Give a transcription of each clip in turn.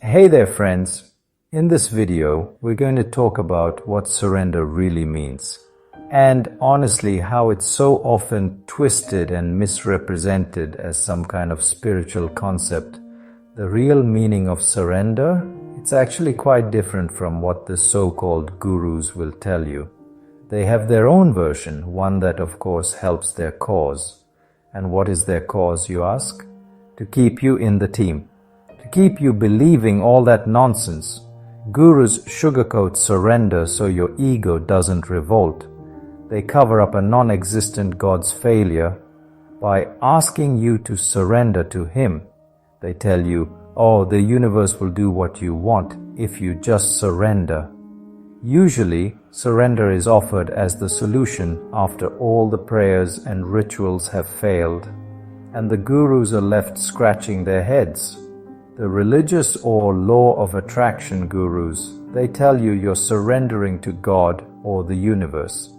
Hey there friends, in this video we're going to talk about what surrender really means and honestly how it's so often twisted and misrepresented as some kind of spiritual concept. The real meaning of surrender, it's actually quite different from what the so-called gurus will tell you. They have their own version, one that of course helps their cause. And what is their cause, you ask? To keep you in the team. To keep you believing all that nonsense. Gurus sugarcoat surrender so your ego doesn't revolt. They cover up a non-existent God's failure by asking you to surrender to Him. They tell you, oh, the universe will do what you want if you just surrender. Usually, surrender is offered as the solution after all the prayers and rituals have failed, and the gurus are left scratching their heads. The religious or law of attraction gurus, they tell you you're surrendering to God or the universe.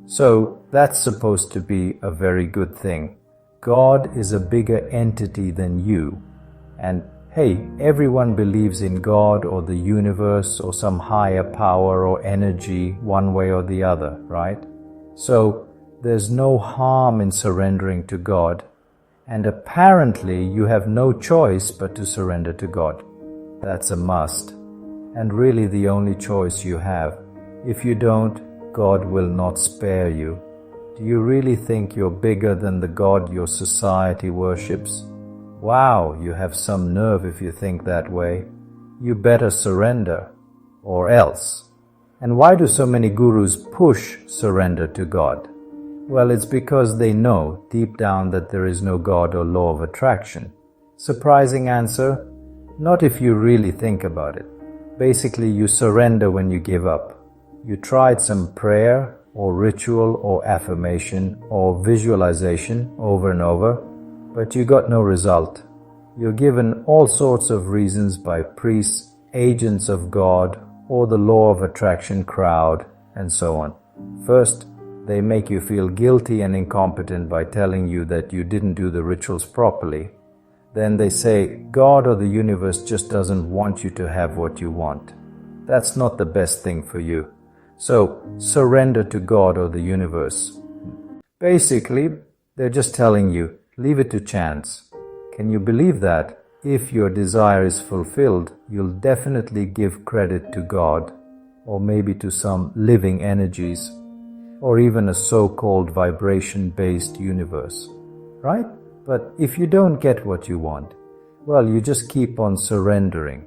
So that's supposed to be a very good thing. God is a bigger entity than you. And hey, everyone believes in God or the universe or some higher power or energy one way or the other, right? So there's no harm in surrendering to God. And apparently you have no choice but to surrender to God. That's a must. And really the only choice you have. If you don't, God will not spare you. Do you really think you're bigger than the God your society worships? Wow, you have some nerve if you think that way. You better surrender, or else. And why do so many gurus push surrender to God? Well, it's because they know deep down that there is no God or law of attraction. Surprising answer? Not if you really think about it. Basically, you surrender when you give up. You tried some prayer or ritual or affirmation or visualization over and over, but you got no result. You're given all sorts of reasons by priests, agents of God, or the law of attraction crowd, and so on. First, they make you feel guilty and incompetent by telling you that you didn't do the rituals properly. Then they say God or the universe just doesn't want you to have what you want. That's not the best thing for you. So, surrender to God or the universe. Basically, they're just telling you, leave it to chance. Can you believe that? If your desire is fulfilled, you'll definitely give credit to God, or maybe to some living energies, or even a so-called vibration-based universe, right? But if you don't get what you want, well, you just keep on surrendering.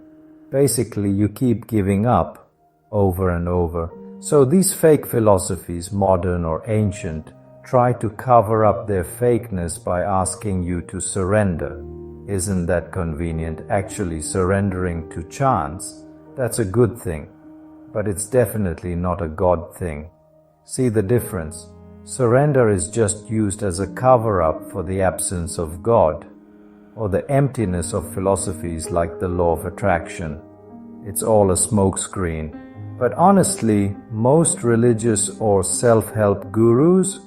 Basically, you keep giving up over and over. So these fake philosophies, modern or ancient, try to cover up their fakeness by asking you to surrender. Isn't that convenient? Actually, surrendering to chance, that's a good thing. But it's definitely not a God thing. See the difference? Surrender is just used as a cover-up for the absence of God, or the emptiness of philosophies like the law of attraction. It's all a smokescreen. But honestly, most religious or self-help gurus,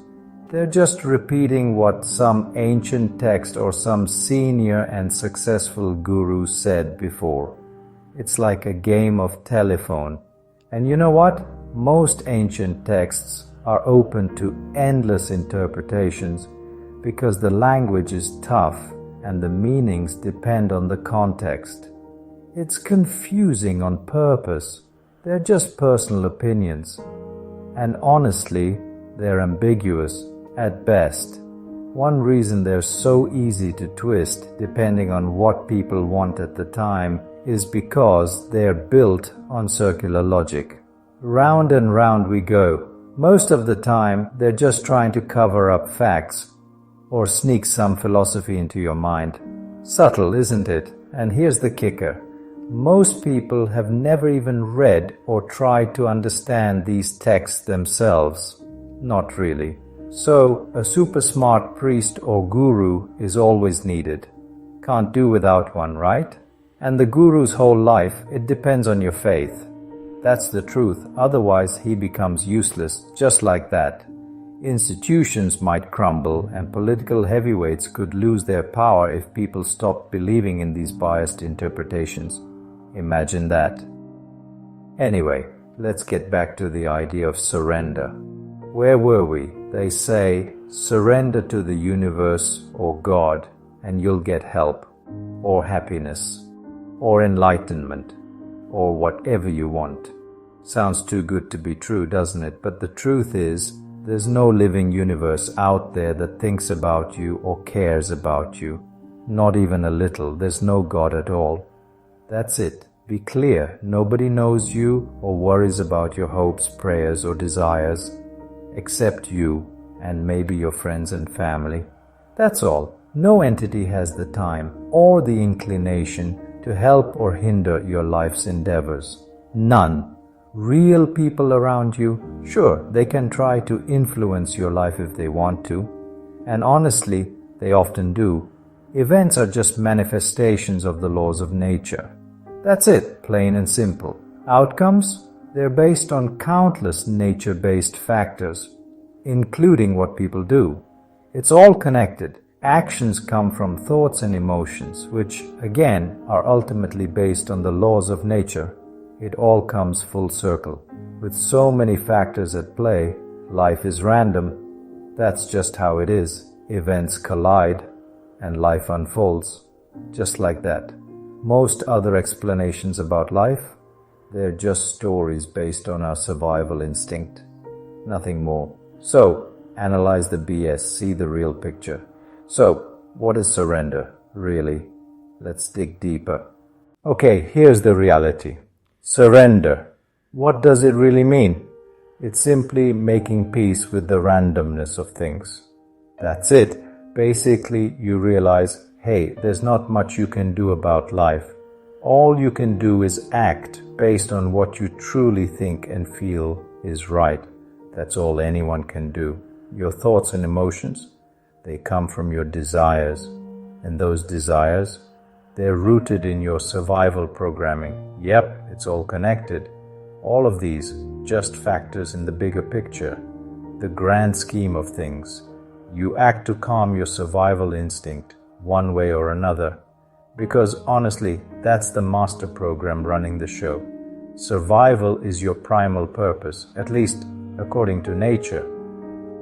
they're just repeating what some ancient text or some senior and successful guru said before. It's like a game of telephone. And you know what? Most ancient texts are open to endless interpretations because the language is tough and the meanings depend on the context. It's confusing on purpose. They're just personal opinions. And honestly, they're ambiguous at best. One reason they're so easy to twist, depending on what people want at the time, is because they're built on circular logic. Round and round we go. Most of the time, they're just trying to cover up facts or sneak some philosophy into your mind. Subtle, isn't it? And here's the kicker. Most people have never even read or tried to understand these texts themselves. Not really. So, a super smart priest or guru is always needed. Can't do without one, right? And the guru's whole life, it depends on your faith. That's the truth, otherwise he becomes useless, just like that. Institutions might crumble and political heavyweights could lose their power if people stopped believing in these biased interpretations. Imagine that. Anyway, let's get back to the idea of surrender. Where were we? They say, surrender to the universe or God and you'll get help, or happiness, or enlightenment, or whatever you want. Sounds too good to be true, doesn't it? But the truth is, there's no living universe out there that thinks about you or cares about you. Not even a little. There's no God at all. That's it. Be clear. Nobody knows you or worries about your hopes, prayers, or desires, except you and maybe your friends and family. That's all. No entity has the time or the inclination to help or hinder your life's endeavors. None. Real people around you, sure, they can try to influence your life if they want to. And honestly, they often do. Events are just manifestations of the laws of nature. That's it, plain and simple. Outcomes? They're based on countless nature-based factors, including what people do. It's all connected. Actions come from thoughts and emotions, which, again, are ultimately based on the laws of nature. It all comes full circle. With so many factors at play, life is random. That's just how it is. Events collide, and life unfolds. Just like that. Most other explanations about life, they're just stories based on our survival instinct. Nothing more. So, analyze the BS, see the real picture. So, what is surrender, really? Let's dig deeper. Okay, here's the reality. Surrender. What does it really mean? It's simply making peace with the randomness of things. That's it. Basically, you realize, hey, there's not much you can do about life. All you can do is act based on what you truly think and feel is right. That's all anyone can do. Your thoughts and emotions, they come from your desires. And those desires, they're rooted in your survival programming. Yep, it's all connected. All of these, just factors in the bigger picture, the grand scheme of things. You act to calm your survival instinct, one way or another. Because honestly, that's the master program running the show. Survival is your primal purpose, at least according to nature.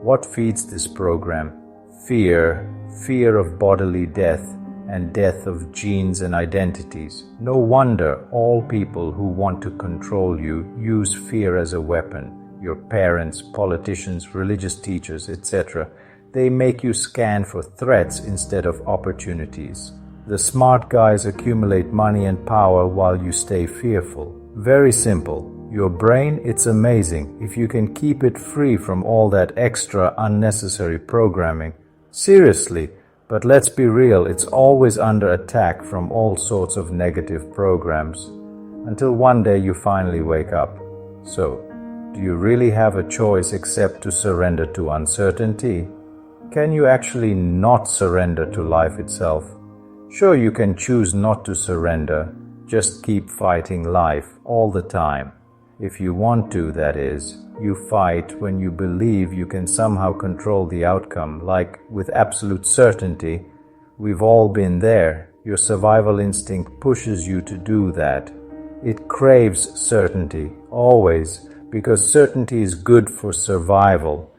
What feeds this program? Fear. Fear of bodily death and death of genes and identities. No wonder all people who want to control you use fear as a weapon. Your parents, politicians, religious teachers, etc. They make you scan for threats instead of opportunities. The smart guys accumulate money and power while you stay fearful. Very simple. Your brain, it's amazing if you can keep it free from all that extra unnecessary programming. Seriously, but let's be real, it's always under attack from all sorts of negative programs. Until one day you finally wake up. So, do you really have a choice except to surrender to uncertainty? Can you actually not surrender to life itself? Sure, you can choose not to surrender, just keep fighting life all the time. If you want to, that is. You fight when you believe you can somehow control the outcome, like with absolute certainty. We've all been there. Your survival instinct pushes you to do that. It craves certainty, always, because certainty is good for survival.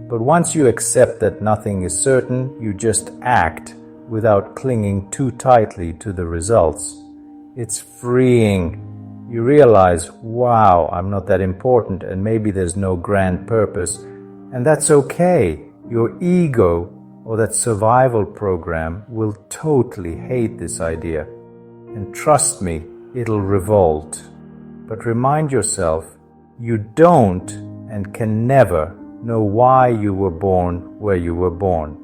But once you accept that nothing is certain, you just act without clinging too tightly to the results. It's freeing. You realize, wow, I'm not that important and maybe there's no grand purpose. And that's okay. Your ego or that survival program will totally hate this idea. And trust me, it'll revolt. But remind yourself, you don't and can never know why you were born where you were born,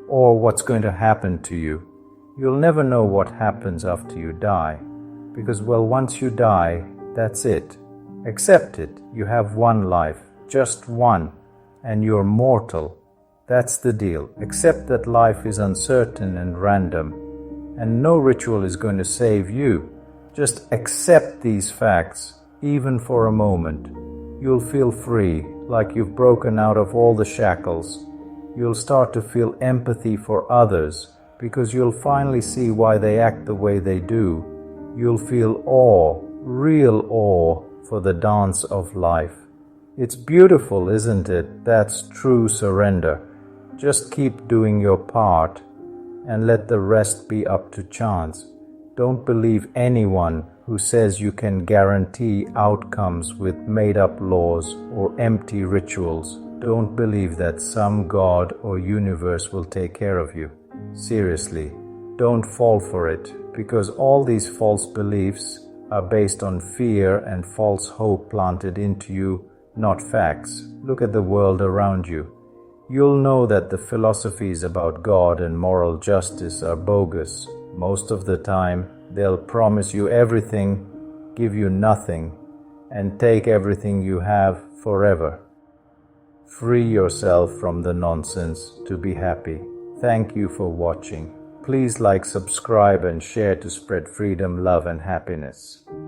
or what's going to happen to you. You'll never know what happens after you die. Because, well, once you die, that's it. Accept it. You have one life, just one, and you're mortal. That's the deal. Accept that life is uncertain and random, and no ritual is going to save you. Just accept these facts, even for a moment. You'll feel free, like you've broken out of all the shackles. You'll start to feel empathy for others, because you'll finally see why they act the way they do. you'll feel awe, real awe for the dance of life. It's beautiful, isn't it? That's true surrender. Just keep doing your part and let the rest be up to chance. Don't believe anyone who says you can guarantee outcomes with made-up laws or empty rituals. Don't believe that some God or universe will take care of you. Seriously, don't fall for it, because all these false beliefs are based on fear and false hope planted into you, not facts. Look at the world around you. You'll know that the philosophies about God and moral justice are bogus. Most of the time, they'll promise you everything, give you nothing, and take everything you have forever. Free yourself from the nonsense to be happy. Thank you for watching. Please like, subscribe, and share to spread freedom, love, and happiness.